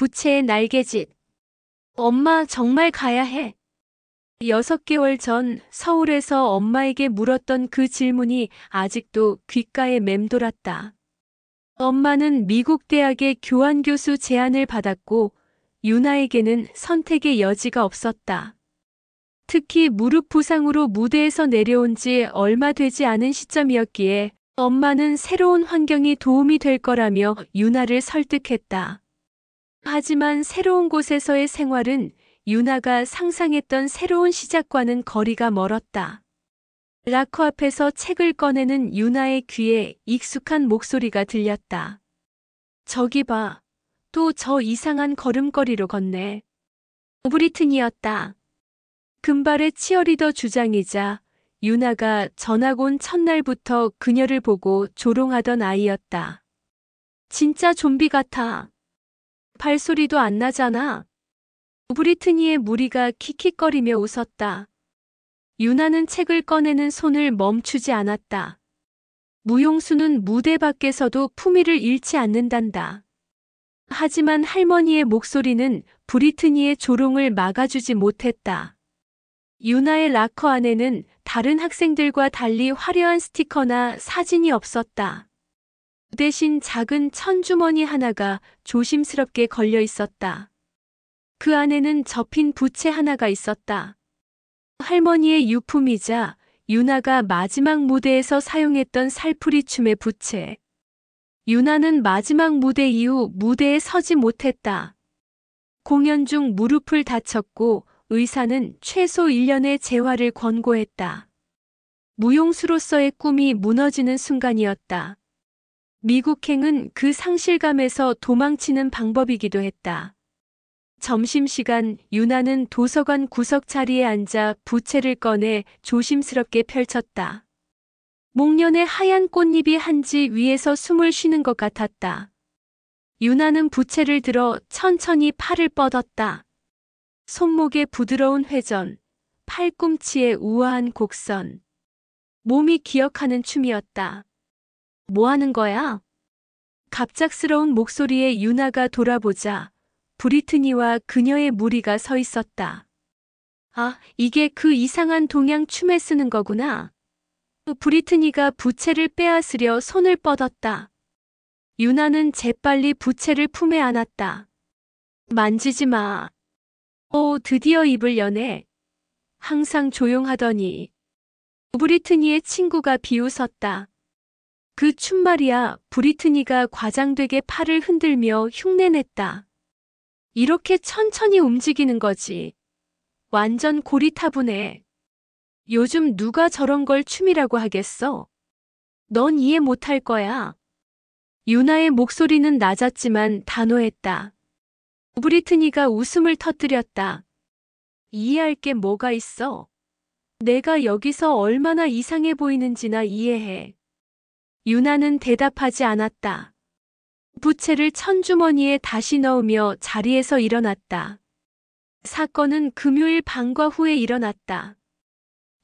부채의 날개짓. 엄마, 정말 가야 해. 6개월 전 서울에서 엄마에게 물었던 그 질문이 아직도 귓가에 맴돌았다. 엄마는 미국 대학의 교환교수 제안을 받았고 유나에게는 선택의 여지가 없었다. 특히 무릎 부상으로 무대에서 내려온 지 얼마 되지 않은 시점이었기에 엄마는 새로운 환경이 도움이 될 거라며 유나를 설득했다. 하지만 새로운 곳에서의 생활은 유나가 상상했던 새로운 시작과는 거리가 멀었다. 락커 앞에서 책을 꺼내는 유나의 귀에 익숙한 목소리가 들렸다. 저기 봐. 또 저 이상한 걸음걸이로 걷네. 브리튼이었다. 금발의 치어리더 주장이자 유나가 전학 온 첫날부터 그녀를 보고 조롱하던 아이였다. 진짜 좀비 같아. 발소리도 안 나잖아. 브리트니의 무리가 킥킥거리며 웃었다. 유나는 책을 꺼내는 손을 멈추지 않았다. 무용수는 무대 밖에서도 품위를 잃지 않는단다. 하지만 할머니의 목소리는 브리트니의 조롱을 막아주지 못했다. 유나의 락커 안에는 다른 학생들과 달리 화려한 스티커나 사진이 없었다. 대신 작은 천주머니 하나가 조심스럽게 걸려 있었다. 그 안에는 접힌 부채 하나가 있었다. 할머니의 유품이자 유나가 마지막 무대에서 사용했던 살풀이 춤의 부채. 유나는 마지막 무대 이후 무대에 서지 못했다. 공연 중 무릎을 다쳤고 의사는 최소 1년의 재활을 권고했다. 무용수로서의 꿈이 무너지는 순간이었다. 미국행은 그 상실감에서 도망치는 방법이기도 했다. 점심시간 유나는 도서관 구석 자리에 앉아 부채를 꺼내 조심스럽게 펼쳤다. 목련의 하얀 꽃잎이 한지 위에서 숨을 쉬는 것 같았다. 유나는 부채를 들어 천천히 팔을 뻗었다. 손목의 부드러운 회전, 팔꿈치의 우아한 곡선. 몸이 기억하는 춤이었다. 뭐 하는 거야? 갑작스러운 목소리에 유나가 돌아보자 브리트니와 그녀의 무리가 서 있었다. 아, 이게 그 이상한 동양 춤에 쓰는 거구나. 브리트니가 부채를 빼앗으려 손을 뻗었다. 유나는 재빨리 부채를 품에 안았다. 만지지 마. 오, 드디어 입을 여네. 항상 조용하더니. 브리트니의 친구가 비웃었다. 그 춤 말이야. 브리트니가 과장되게 팔을 흔들며 흉내냈다. 이렇게 천천히 움직이는 거지. 완전 고리타분해. 요즘 누가 저런 걸 춤이라고 하겠어? 넌 이해 못할 거야. 유나의 목소리는 낮았지만 단호했다. 브리트니가 웃음을 터뜨렸다. 이해할 게 뭐가 있어? 내가 여기서 얼마나 이상해 보이는지나 이해해. 유나는 대답하지 않았다. 부채를 천주머니에 다시 넣으며 자리에서 일어났다. 사건은 금요일 방과 후에 일어났다.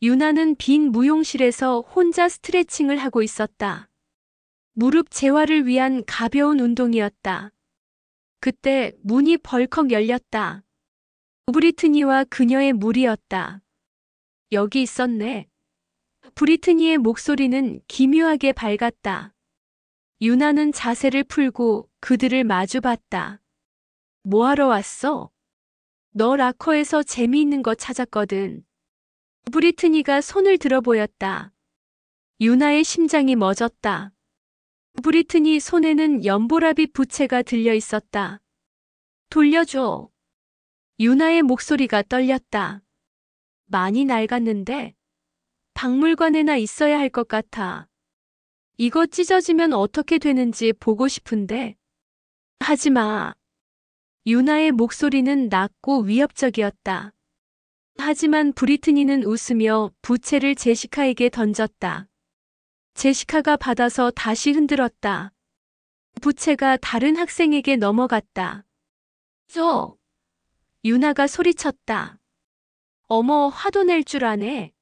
유나는 빈 무용실에서 혼자 스트레칭을 하고 있었다. 무릎 재활을 위한 가벼운 운동이었다. 그때 문이 벌컥 열렸다. 브리트니와 그녀의 무리였다. 여기 있었네. 브리트니의 목소리는 기묘하게 밝았다. 유나는 자세를 풀고 그들을 마주봤다. 뭐하러 왔어? 너 락커에서 재미있는 거 찾았거든. 브리트니가 손을 들어 보였다. 유나의 심장이 멎었다. 브리트니 손에는 연보라빛 부채가 들려 있었다. 돌려줘. 유나의 목소리가 떨렸다. 많이 낡았는데 박물관에나 있어야 할 것 같아. 이거 찢어지면 어떻게 되는지 보고 싶은데. 하지 마. 유나의 목소리는 낮고 위협적이었다. 하지만 브리트니는 웃으며 부채를 제시카에게 던졌다. 제시카가 받아서 다시 흔들었다. 부채가 다른 학생에게 넘어갔다. 줘! 유나가 소리쳤다. 어머, 화도 낼 줄 아네.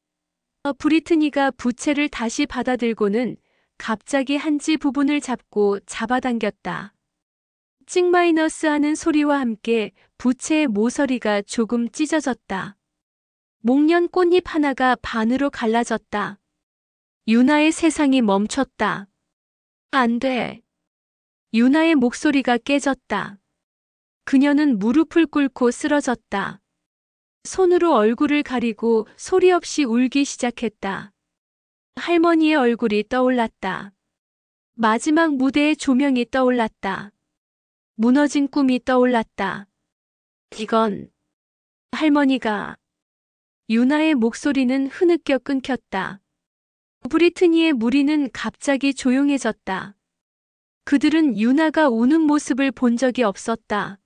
브리트니가 부채를 다시 받아들고는 갑자기 한지 부분을 잡고 잡아당겼다. 찍 마이너스 하는 소리와 함께 부채의 모서리가 조금 찢어졌다. 목련 꽃잎 하나가 반으로 갈라졌다. 유나의 세상이 멈췄다. 안 돼. 유나의 목소리가 깨졌다. 그녀는 무릎을 꿇고 쓰러졌다. 손으로 얼굴을 가리고 소리 없이 울기 시작했다. 할머니의 얼굴이 떠올랐다. 마지막 무대의 조명이 떠올랐다. 무너진 꿈이 떠올랐다. 이건 할머니가. 유나의 목소리는 흐느껴 끊겼다. 브리트니의 무리는 갑자기 조용해졌다. 그들은 유나가 우는 모습을 본 적이 없었다.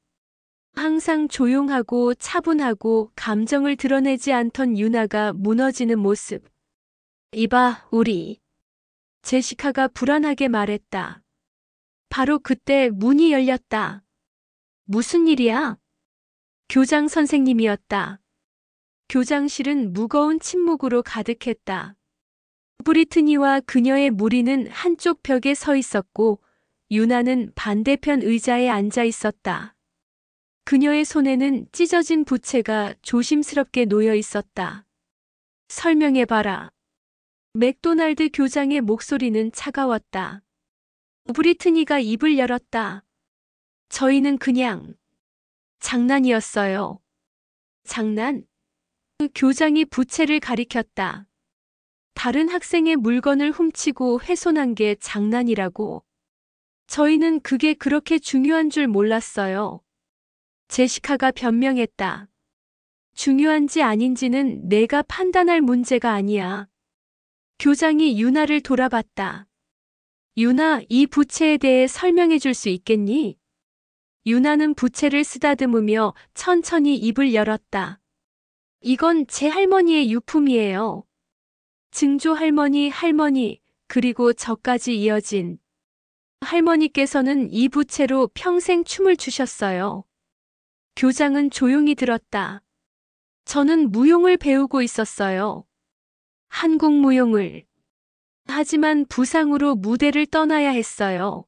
항상 조용하고 차분하고 감정을 드러내지 않던 유나가 무너지는 모습. 이봐, 우리. 제시카가 불안하게 말했다. 바로 그때 문이 열렸다. 무슨 일이야? 교장 선생님이었다. 교장실은 무거운 침묵으로 가득했다. 브리트니와 그녀의 무리는 한쪽 벽에 서 있었고 유나는 반대편 의자에 앉아 있었다. 그녀의 손에는 찢어진 부채가 조심스럽게 놓여 있었다. 설명해봐라. 맥도날드 교장의 목소리는 차가웠다. 브리트니가 입을 열었다. 저희는 그냥 장난이었어요. 장난? 그 교장이 부채를 가리켰다. 다른 학생의 물건을 훔치고 훼손한 게 장난이라고. 저희는 그게 그렇게 중요한 줄 몰랐어요. 제시카가 변명했다. 중요한지 아닌지는 내가 판단할 문제가 아니야. 교장이 유나를 돌아봤다. 유나, 이 부채에 대해 설명해 줄 수 있겠니? 유나는 부채를 쓰다듬으며 천천히 입을 열었다. 이건 제 할머니의 유품이에요. 증조 할머니, 그리고 저까지 이어진. 할머니께서는 이 부채로 평생 춤을 추셨어요. 교장은 조용히 들었다. 저는 무용을 배우고 있었어요. 한국 무용을. 하지만 부상으로 무대를 떠나야 했어요.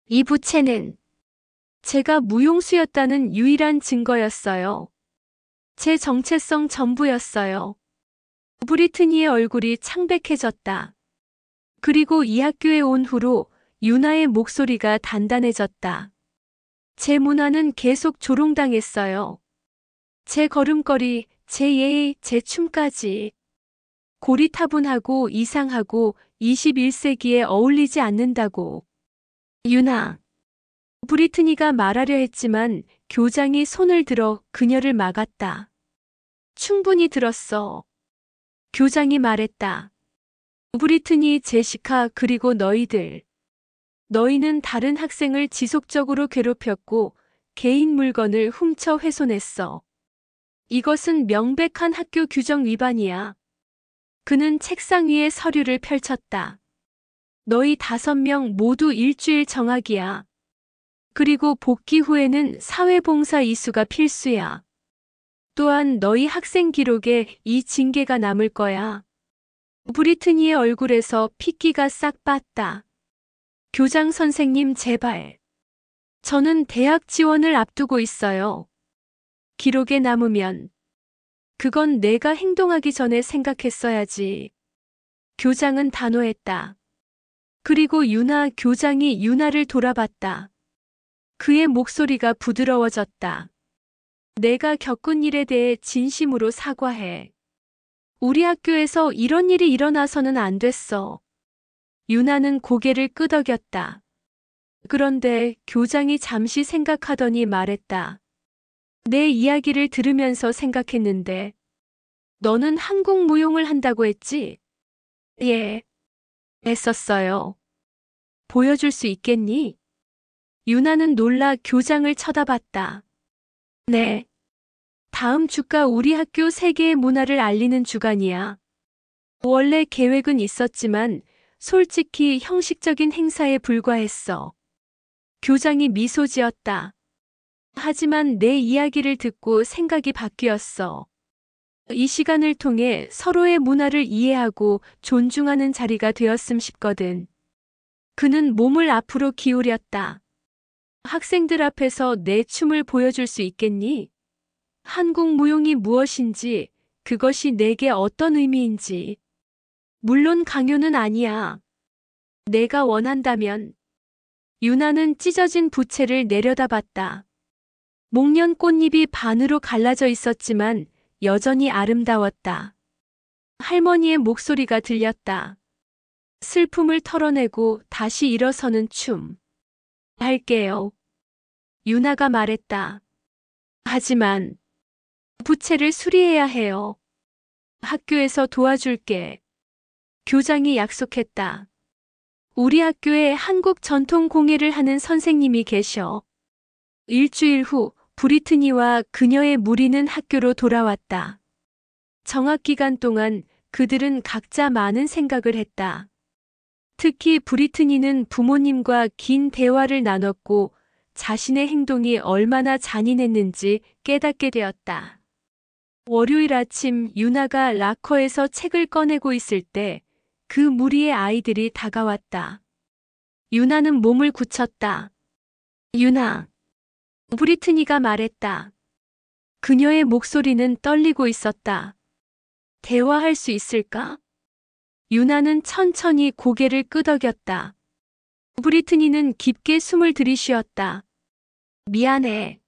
이 부채는 제가 무용수였다는 유일한 증거였어요. 제 정체성 전부였어요. 브리트니의 얼굴이 창백해졌다. 그리고 이 학교에 온 후로 유나의 목소리가 단단해졌다. 제 문화는 계속 조롱당했어요. 제 걸음걸이, 제 예의, 제 춤까지. 고리타분하고 이상하고 21세기에 어울리지 않는다고. 유나. 브리트니가 말하려 했지만 교장이 손을 들어 그녀를 막았다. 충분히 들었어. 교장이 말했다. 브리트니, 제시카, 그리고 너희들. 너희는 다른 학생을 지속적으로 괴롭혔고 개인 물건을 훔쳐 훼손했어. 이것은 명백한 학교 규정 위반이야. 그는 책상 위에 서류를 펼쳤다. 너희 5명 모두 일주일 정학이야. 그리고 복귀 후에는 사회봉사 이수가 필수야. 또한 너희 학생 기록에 이 징계가 남을 거야. 브리트니의 얼굴에서 핏기가 싹 빠졌다. 교장 선생님, 제발. 저는 대학 지원을 앞두고 있어요. 기록에 남으면. 그건 내가 행동하기 전에 생각했어야지. 교장은 단호했다. 그리고 교장이 유나를 돌아봤다. 그의 목소리가 부드러워졌다. 내가 겪은 일에 대해 진심으로 사과해. 우리 학교에서 이런 일이 일어나서는 안 됐어. 유나는 고개를 끄덕였다. 그런데 교장이 잠시 생각하더니 말했다. 내 이야기를 들으면서 생각했는데 너는 한국 무용을 한다고 했지? 예. 했었어요. 보여줄 수 있겠니? 유나는 놀라 교장을 쳐다봤다. 네. 다음 주가 우리 학교 세계의 문화를 알리는 주간이야. 원래 계획은 있었지만 솔직히 형식적인 행사에 불과했어. 교장이 미소 지었다. 하지만 내 이야기를 듣고 생각이 바뀌었어. 이 시간을 통해 서로의 문화를 이해하고 존중하는 자리가 되었음 싶거든. 그는 몸을 앞으로 기울였다. 학생들 앞에서 내 춤을 보여줄 수 있겠니? 한국 무용이 무엇인지, 그것이 내게 어떤 의미인지. 물론 강요는 아니야. 내가 원한다면. 유나는 찢어진 부채를 내려다봤다. 목련 꽃잎이 반으로 갈라져 있었지만 여전히 아름다웠다. 할머니의 목소리가 들렸다. 슬픔을 털어내고 다시 일어서는 춤. 할게요. 유나가 말했다. 하지만 부채를 수리해야 해요. 학교에서 도와줄게. 교장이 약속했다. 우리 학교에 한국 전통 공예를 하는 선생님이 계셔. 일주일 후 브리트니와 그녀의 무리는 학교로 돌아왔다. 정학 기간 동안 그들은 각자 많은 생각을 했다. 특히 브리트니는 부모님과 긴 대화를 나눴고 자신의 행동이 얼마나 잔인했는지 깨닫게 되었다. 월요일 아침 유나가 락커에서 책을 꺼내고 있을 때 그 무리의 아이들이 다가왔다. 유나는 몸을 굳혔다. 유나. 브리트니가 말했다. 그녀의 목소리는 떨리고 있었다. 대화할 수 있을까? 유나는 천천히 고개를 끄덕였다. 브리트니는 깊게 숨을 들이쉬었다. 미안해.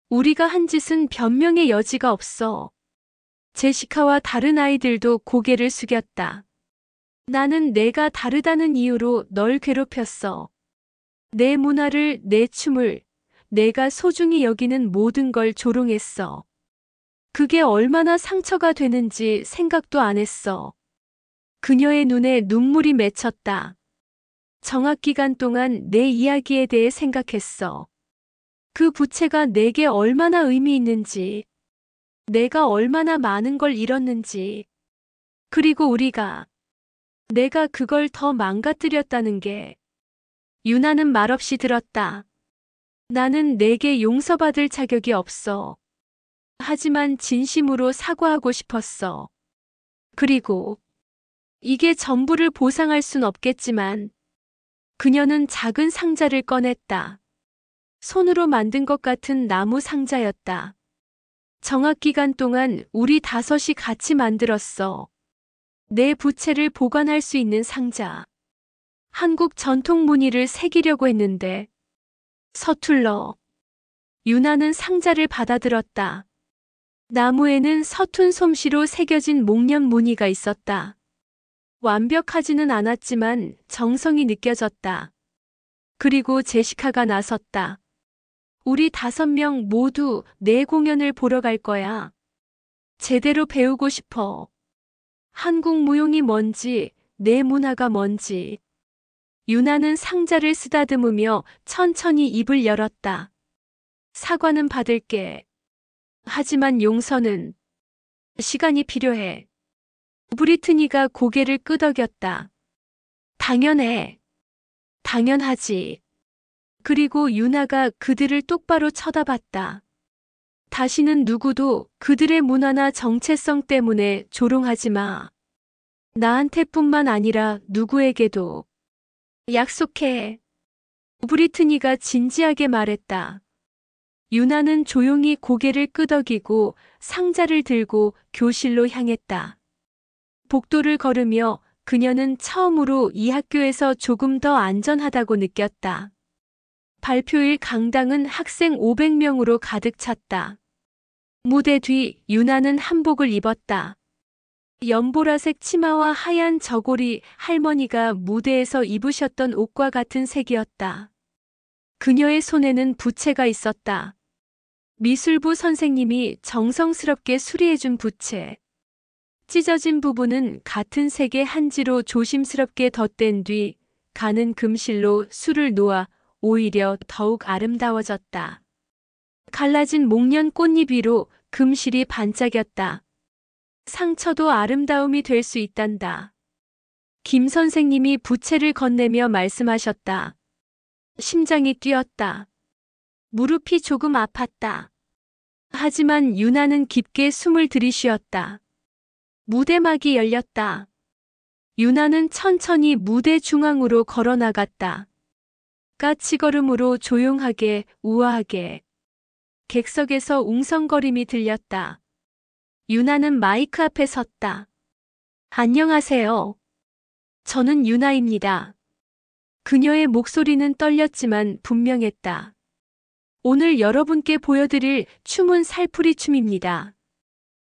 우리가 한 짓은 변명의 여지가 없어. 제시카와 다른 아이들도 고개를 숙였다. 나는 내가 다르다는 이유로 널 괴롭혔어. 내 문화를, 내 춤을, 내가 소중히 여기는 모든 걸 조롱했어. 그게 얼마나 상처가 되는지 생각도 안 했어. 그녀의 눈에 눈물이 맺혔다. 정학 기간 동안 내 이야기에 대해 생각했어. 그 부채가 내게 얼마나 의미 있는지, 내가 얼마나 많은 걸 잃었는지, 그리고 내가 그걸 더 망가뜨렸다는 게. 유나는 말없이 들었다. 나는 내게 용서받을 자격이 없어. 하지만 진심으로 사과하고 싶었어. 그리고 이게 전부를 보상할 순 없겠지만. 그녀는 작은 상자를 꺼냈다. 손으로 만든 것 같은 나무 상자였다. 정학 기간 동안 우리 다섯이 같이 만들었어. 내 부채를 보관할 수 있는 상자. 한국 전통 무늬를 새기려고 했는데 서툴러. 유나는 상자를 받아들었다. 나무에는 서툰 솜씨로 새겨진 목련 무늬가 있었다. 완벽하지는 않았지만 정성이 느껴졌다. 그리고 제시카가 나섰다. 우리 5명 모두 내 공연을 보러 갈 거야. 제대로 배우고 싶어. 한국 무용이 뭔지, 내 문화가 뭔지. 유나는 상자를 쓰다듬으며 천천히 입을 열었다. 사과는 받을게. 하지만 용서는 시간이 필요해. 브리트니가 고개를 끄덕였다. 당연해. 당연하지. 그리고 유나가 그들을 똑바로 쳐다봤다. 다시는 누구도 그들의 문화나 정체성 때문에 조롱하지 마. 나한테뿐만 아니라 누구에게도. 약속해. 브리트니가 진지하게 말했다. 유나는 조용히 고개를 끄덕이고 상자를 들고 교실로 향했다. 복도를 걸으며 그녀는 처음으로 이 학교에서 조금 더 안전하다고 느꼈다. 발표일 강당은 학생 500명으로 가득 찼다. 무대 뒤 유나는 한복을 입었다. 연보라색 치마와 하얀 저고리, 할머니가 무대에서 입으셨던 옷과 같은 색이었다. 그녀의 손에는 부채가 있었다. 미술부 선생님이 정성스럽게 수리해준 부채. 찢어진 부분은 같은 색의 한지로 조심스럽게 덧댄 뒤 가는 금실로 술을 놓아 오히려 더욱 아름다워졌다. 갈라진 목련 꽃잎 위로 금실이 반짝였다. 상처도 아름다움이 될 수 있단다. 김 선생님이 부채를 건네며 말씀하셨다. 심장이 뛰었다. 무릎이 조금 아팠다. 하지만 유나는 깊게 숨을 들이쉬었다. 무대막이 열렸다. 유나는 천천히 무대 중앙으로 걸어나갔다. 까치걸음으로 조용하게, 우아하게. 객석에서 웅성거림이 들렸다. 유나는 마이크 앞에 섰다. 안녕하세요. 저는 유나입니다. 그녀의 목소리는 떨렸지만 분명했다. 오늘 여러분께 보여드릴 춤은 살풀이 춤입니다.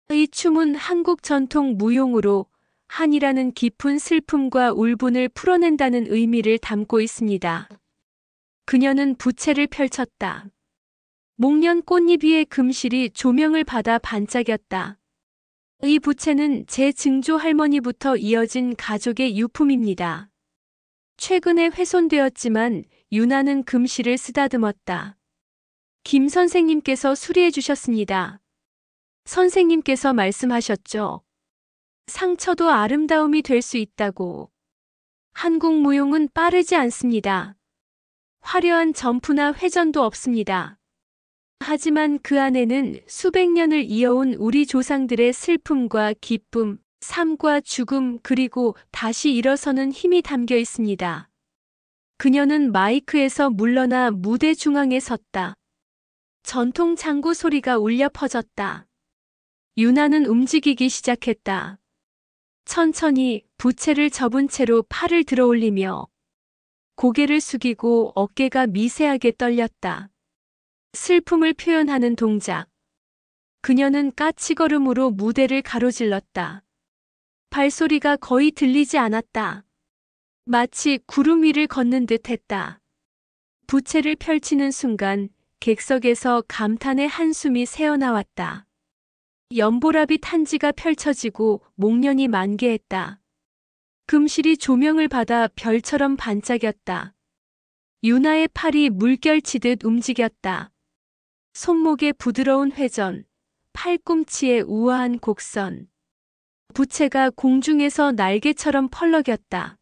이 춤은 한국 전통 무용으로 한이라는 깊은 슬픔과 울분을 풀어낸다는 의미를 담고 있습니다. 그녀는 부채를 펼쳤다. 목련 꽃잎 위에 금실이 조명을 받아 반짝였다. 이 부채는 제 증조 할머니부터 이어진 가족의 유품입니다. 최근에 훼손되었지만 유나는 금실을 쓰다듬었다. 김 선생님께서 수리해 주셨습니다. 선생님께서 말씀하셨죠. 상처도 아름다움이 될 수 있다고. 한국 무용은 빠르지 않습니다. 화려한 점프나 회전도 없습니다. 하지만 그 안에는 수백 년을 이어온 우리 조상들의 슬픔과 기쁨, 삶과 죽음 그리고 다시 일어서는 힘이 담겨 있습니다. 그녀는 마이크에서 물러나 무대 중앙에 섰다. 전통 장구 소리가 울려 퍼졌다. 유나는 움직이기 시작했다. 천천히 부채를 접은 채로 팔을 들어 올리며 고개를 숙이고 어깨가 미세하게 떨렸다. 슬픔을 표현하는 동작. 그녀는 까치걸음으로 무대를 가로질렀다. 발소리가 거의 들리지 않았다. 마치 구름 위를 걷는 듯 했다. 부채를 펼치는 순간 객석에서 감탄의 한숨이 새어나왔다. 연보라빛 한지가 펼쳐지고 목련이 만개했다. 금실이 조명을 받아 별처럼 반짝였다. 유나의 팔이 물결치듯 움직였다. 손목의 부드러운 회전, 팔꿈치의 우아한 곡선. 부채가 공중에서 날개처럼 펄럭였다.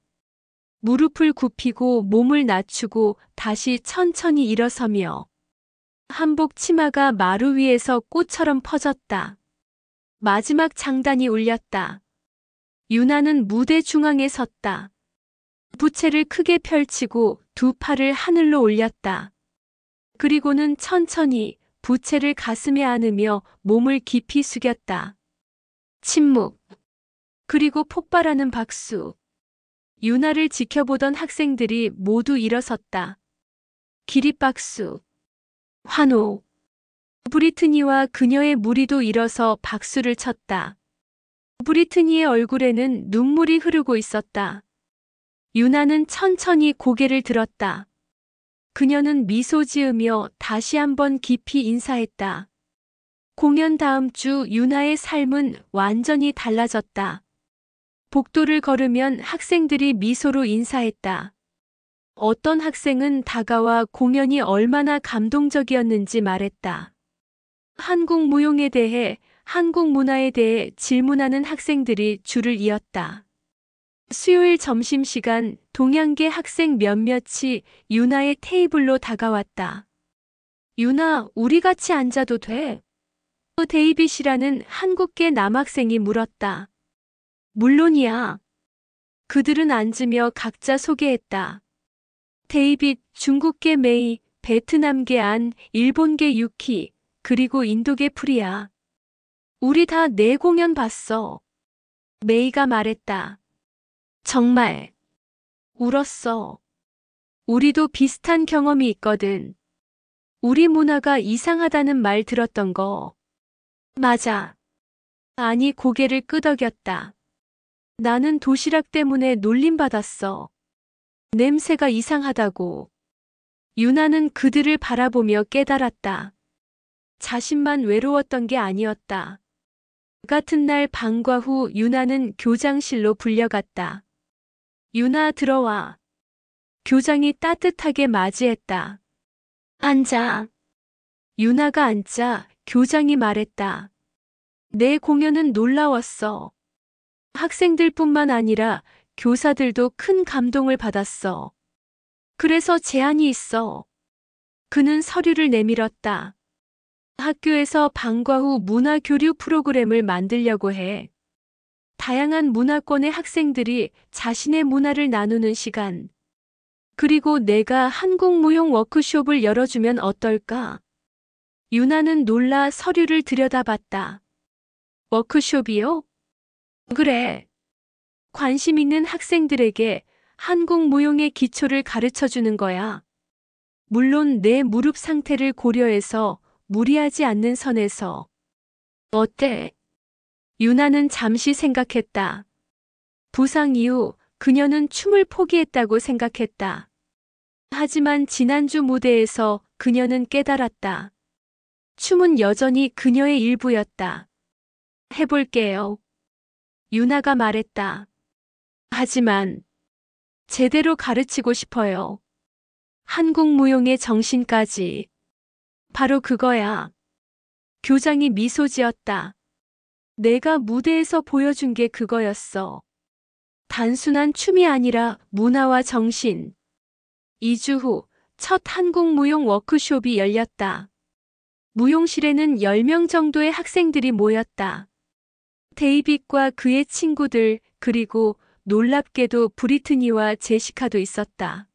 무릎을 굽히고 몸을 낮추고 다시 천천히 일어서며 한복 치마가 마루 위에서 꽃처럼 퍼졌다. 마지막 장단이 울렸다. 유나는 무대 중앙에 섰다. 부채를 크게 펼치고 두 팔을 하늘로 올렸다. 그리고는 천천히 부채를 가슴에 안으며 몸을 깊이 숙였다. 침묵. 그리고 폭발하는 박수. 유나를 지켜보던 학생들이 모두 일어섰다. 기립박수. 환호. 브리트니와 그녀의 무리도 일어서 박수를 쳤다. 브리트니의 얼굴에는 눈물이 흐르고 있었다. 유나는 천천히 고개를 들었다. 그녀는 미소 지으며 다시 한번 깊이 인사했다. 공연 다음 주 유나의 삶은 완전히 달라졌다. 복도를 걸으면 학생들이 미소로 인사했다. 어떤 학생은 다가와 공연이 얼마나 감동적이었는지 말했다. 한국 무용에 대해, 한국 문화에 대해 질문하는 학생들이 줄을 이었다. 수요일 점심시간 동양계 학생 몇몇이 유나의 테이블로 다가왔다. 유나, 우리 같이 앉아도 돼? 데이빗이라는 한국계 남학생이 물었다. 물론이야. 그들은 앉으며 각자 소개했다. 데이빗, 중국계 메이, 베트남계 안, 일본계 유키, 그리고 인도계 프리야. 우리 다 내 공연 봤어. 메이가 말했다. 정말. 울었어. 우리도 비슷한 경험이 있거든. 우리 문화가 이상하다는 말 들었던 거. 맞아. 아니, 고개를 끄덕였다. 나는 도시락 때문에 놀림받았어. 냄새가 이상하다고. 유나는 그들을 바라보며 깨달았다. 자신만 외로웠던 게 아니었다. 같은 날 방과 후 유나는 교장실로 불려갔다. 유나, 들어와. 교장이 따뜻하게 맞이했다. 앉아. 유나가 앉자 교장이 말했다. 내 공연은 놀라웠어. 학생들뿐만 아니라 교사들도 큰 감동을 받았어. 그래서 제안이 있어. 그는 서류를 내밀었다. 학교에서 방과 후 문화 교류 프로그램을 만들려고 해. 다양한 문화권의 학생들이 자신의 문화를 나누는 시간. 그리고 내가 한국 무용 워크숍을 열어주면 어떨까? 유나는 놀라 서류를 들여다봤다. 워크숍이요? 그래. 관심 있는 학생들에게 한국 무용의 기초를 가르쳐 주는 거야. 물론 내 무릎 상태를 고려해서 무리하지 않는 선에서. 어때? 유나는 잠시 생각했다. 부상 이후 그녀는 춤을 포기했다고 생각했다. 하지만 지난주 무대에서 그녀는 깨달았다. 춤은 여전히 그녀의 일부였다. 해볼게요. 유나가 말했다. 하지만 제대로 가르치고 싶어요. 한국 무용의 정신까지. 바로 그거야. 교장이 미소 지었다. 내가 무대에서 보여준 게 그거였어. 단순한 춤이 아니라 문화와 정신. 2주 후 첫 한국 무용 워크숍이 열렸다. 무용실에는 10명 정도의 학생들이 모였다. 데이빗과 그의 친구들, 그리고 놀랍게도 브리트니와 제시카도 있었다.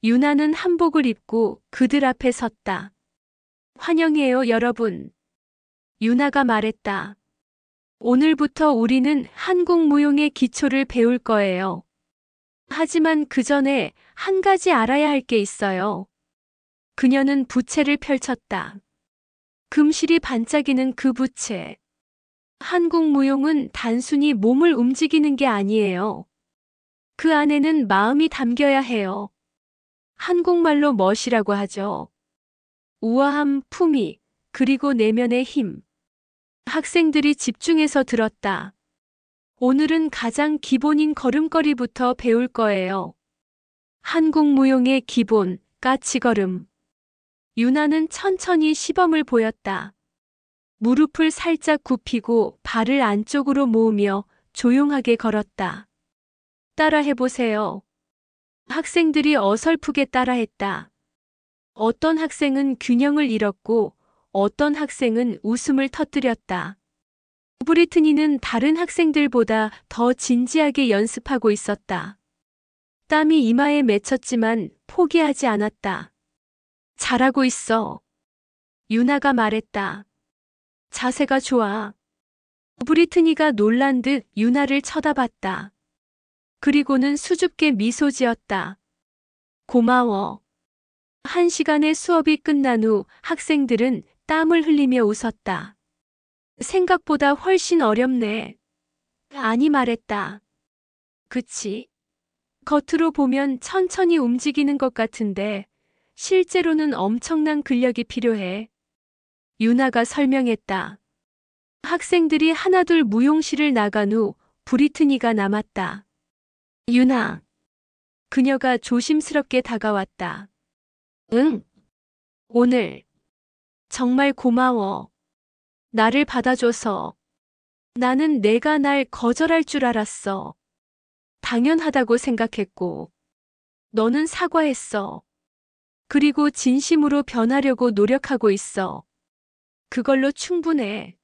유나는 한복을 입고 그들 앞에 섰다. 환영해요, 여러분. 유나가 말했다. 오늘부터 우리는 한국 무용의 기초를 배울 거예요. 하지만 그 전에 한 가지 알아야 할 게 있어요. 그녀는 부채를 펼쳤다. 금실이 반짝이는 그 부채. 한국 무용은 단순히 몸을 움직이는 게 아니에요. 그 안에는 마음이 담겨야 해요. 한국말로 멋이라고 하죠. 우아함, 품위, 그리고 내면의 힘. 학생들이 집중해서 들었다. 오늘은 가장 기본인 걸음걸이부터 배울 거예요. 한국 무용의 기본, 까치걸음. 유나는 천천히 시범을 보였다. 무릎을 살짝 굽히고 발을 안쪽으로 모으며 조용하게 걸었다. 따라해보세요. 학생들이 어설프게 따라했다. 어떤 학생은 균형을 잃었고 어떤 학생은 웃음을 터뜨렸다. 브리트니는 다른 학생들보다 더 진지하게 연습하고 있었다. 땀이 이마에 맺혔지만 포기하지 않았다. 잘하고 있어. 유나가 말했다. 자세가 좋아. 브리트니가 놀란 듯 유나를 쳐다봤다. 그리고는 수줍게 미소 지었다. 고마워. 1시간의 수업이 끝난 후 학생들은 땀을 흘리며 웃었다. 생각보다 훨씬 어렵네. 아니 말했다. 그치? 겉으로 보면 천천히 움직이는 것 같은데 실제로는 엄청난 근력이 필요해. 유나가 설명했다. 학생들이 하나둘 무용실을 나간 후 브리트니가 남았다. 유나. 그녀가 조심스럽게 다가왔다. 응. 오늘 정말 고마워. 나를 받아줘서. 나는 내가 날 거절할 줄 알았어. 당연하다고 생각했고. 너는 사과했어. 그리고 진심으로 변하려고 노력하고 있어. 그걸로 충분해.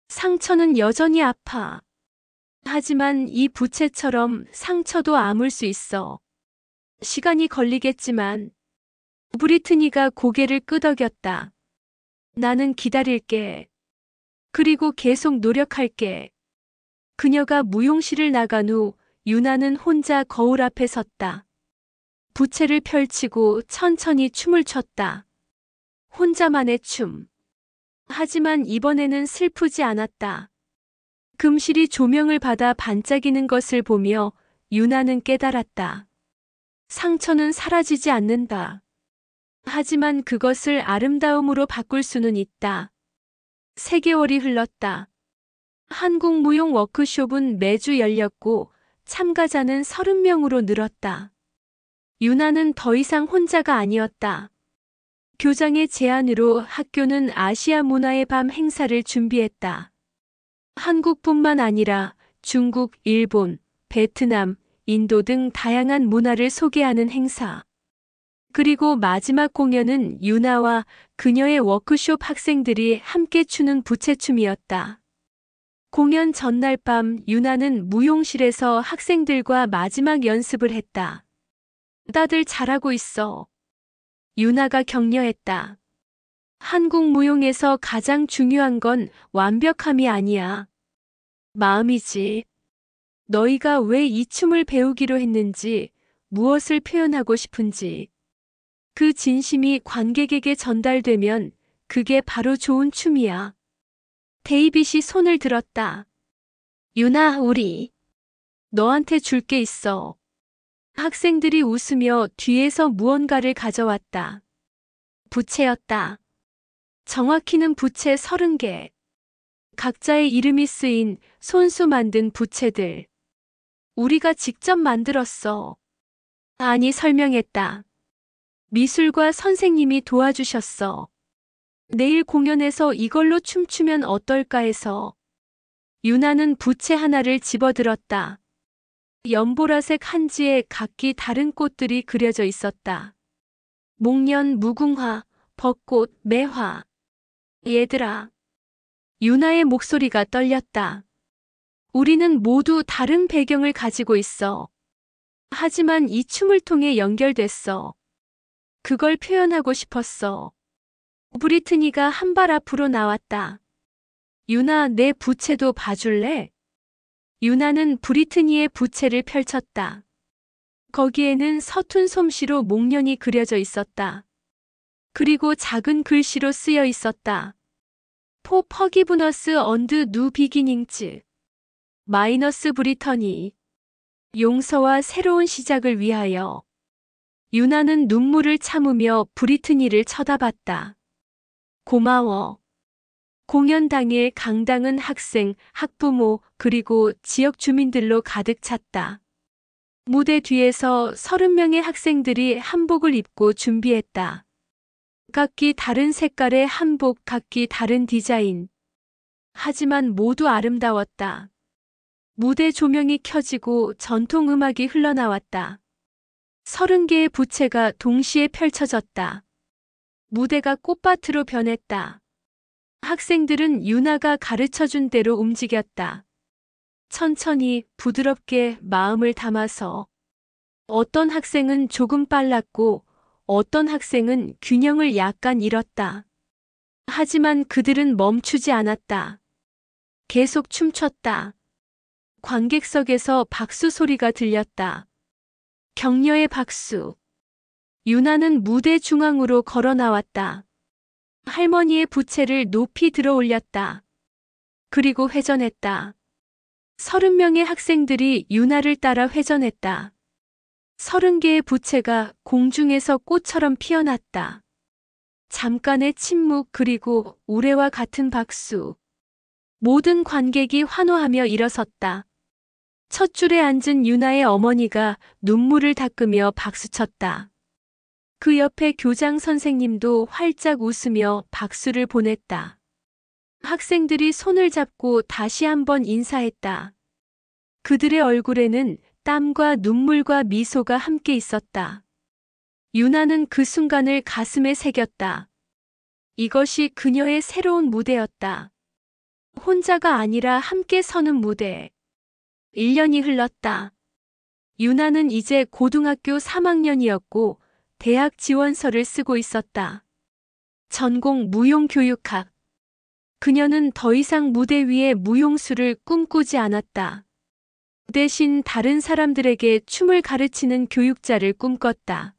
상처는 여전히 아파. 하지만 이 부채처럼 상처도 아물 수 있어. 시간이 걸리겠지만. 브리트니가 고개를 끄덕였다. 나는 기다릴게. 그리고 계속 노력할게. 그녀가 무용실을 나간 후 유나는 혼자 거울 앞에 섰다. 부채를 펼치고 천천히 춤을 췄다. 혼자만의 춤. 하지만 이번에는 슬프지 않았다. 금실이 조명을 받아 반짝이는 것을 보며 유나는 깨달았다. 상처는 사라지지 않는다. 하지만 그것을 아름다움으로 바꿀 수는 있다. 3개월이 흘렀다. 한국 무용 워크숍은 매주 열렸고 참가자는 30명으로 늘었다. 유나는 더 이상 혼자가 아니었다. 교장의 제안으로 학교는 아시아 문화의 밤 행사를 준비했다. 한국뿐만 아니라 중국, 일본, 베트남, 인도 등 다양한 문화를 소개하는 행사. 그리고 마지막 공연은 유나와 그녀의 워크숍 학생들이 함께 추는 부채춤이었다. 공연 전날 밤 유나는 무용실에서 학생들과 마지막 연습을 했다. 다들 잘하고 있어. 유나가 격려했다. 한국 무용에서 가장 중요한 건 완벽함이 아니야. 마음이지. 너희가 왜 이 춤을 배우기로 했는지, 무엇을 표현하고 싶은지. 그 진심이 관객에게 전달되면 그게 바로 좋은 춤이야. 데이빗이 손을 들었다. 유나, 우리 너한테 줄 게 있어. 학생들이 웃으며 뒤에서 무언가를 가져왔다. 부채였다. 정확히는 부채 30개. 각자의 이름이 쓰인 손수 만든 부채들. 우리가 직접 만들었어. 아니, 설명했다. 미술과 선생님이 도와주셨어. 내일 공연에서 이걸로 춤추면 어떨까 해서. 유나는 부채 하나를 집어들었다. 연보라색 한지에 각기 다른 꽃들이 그려져 있었다. 목련, 무궁화, 벚꽃, 매화. 얘들아. 유나의 목소리가 떨렸다. 우리는 모두 다른 배경을 가지고 있어. 하지만 이 춤을 통해 연결됐어. 그걸 표현하고 싶었어. 브리트니가 한 발 앞으로 나왔다. 유나, 내 부채도 봐줄래? 유나는 브리트니의 부채를 펼쳤다. 거기에는 서툰 솜씨로 목련이 그려져 있었다. 그리고 작은 글씨로 쓰여 있었다. 포 퍼기브너스 언드 누 비기닝츠. 마이너스 브리터니. 용서와 새로운 시작을 위하여. 유나는 눈물을 참으며 브리트니를 쳐다봤다. 고마워. 공연 당일 강당은 학생, 학부모, 그리고 지역 주민들로 가득 찼다. 무대 뒤에서 30명의 학생들이 한복을 입고 준비했다. 각기 다른 색깔의 한복, 각기 다른 디자인. 하지만 모두 아름다웠다. 무대 조명이 켜지고 전통 음악이 흘러나왔다. 30개의 부채가 동시에 펼쳐졌다. 무대가 꽃밭으로 변했다. 학생들은 유나가 가르쳐준 대로 움직였다. 천천히 부드럽게 마음을 담아서. 어떤 학생은 조금 빨랐고 어떤 학생은 균형을 약간 잃었다. 하지만 그들은 멈추지 않았다. 계속 춤췄다. 관객석에서 박수 소리가 들렸다. 격려의 박수. 유나는 무대 중앙으로 걸어 나왔다. 할머니의 부채를 높이 들어 올렸다. 그리고 회전했다. 30명의 학생들이 유나를 따라 회전했다. 30개의 부채가 공중에서 꽃처럼 피어났다. 잠깐의 침묵 그리고 우레와 같은 박수. 모든 관객이 환호하며 일어섰다. 첫 줄에 앉은 유나의 어머니가 눈물을 닦으며 박수쳤다. 그 옆에 교장 선생님도 활짝 웃으며 박수를 보냈다. 학생들이 손을 잡고 다시 한번 인사했다. 그들의 얼굴에는 땀과 눈물과 미소가 함께 있었다. 유나는 그 순간을 가슴에 새겼다. 이것이 그녀의 새로운 무대였다. 혼자가 아니라 함께 서는 무대. 1년이 흘렀다. 유나는 이제 고등학교 3학년이었고 대학 지원서를 쓰고 있었다. 전공 무용교육학. 그녀는 더 이상 무대 위에 무용수를 꿈꾸지 않았다. 대신 다른 사람들에게 춤을 가르치는 교육자를 꿈꿨다.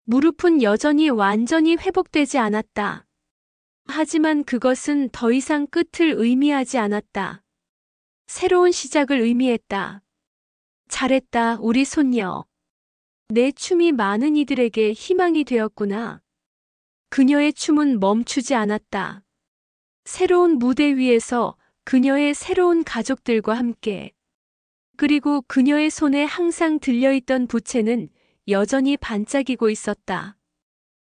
무릎은 여전히 완전히 회복되지 않았다. 하지만 그것은 더 이상 끝을 의미하지 않았다. 새로운 시작을 의미했다. 잘했다, 우리 손녀. 내 춤이 많은 이들에게 희망이 되었구나. 그녀의 춤은 멈추지 않았다. 새로운 무대 위에서 그녀의 새로운 가족들과 함께. 그리고 그녀의 손에 항상 들려있던 부채는 여전히 반짝이고 있었다.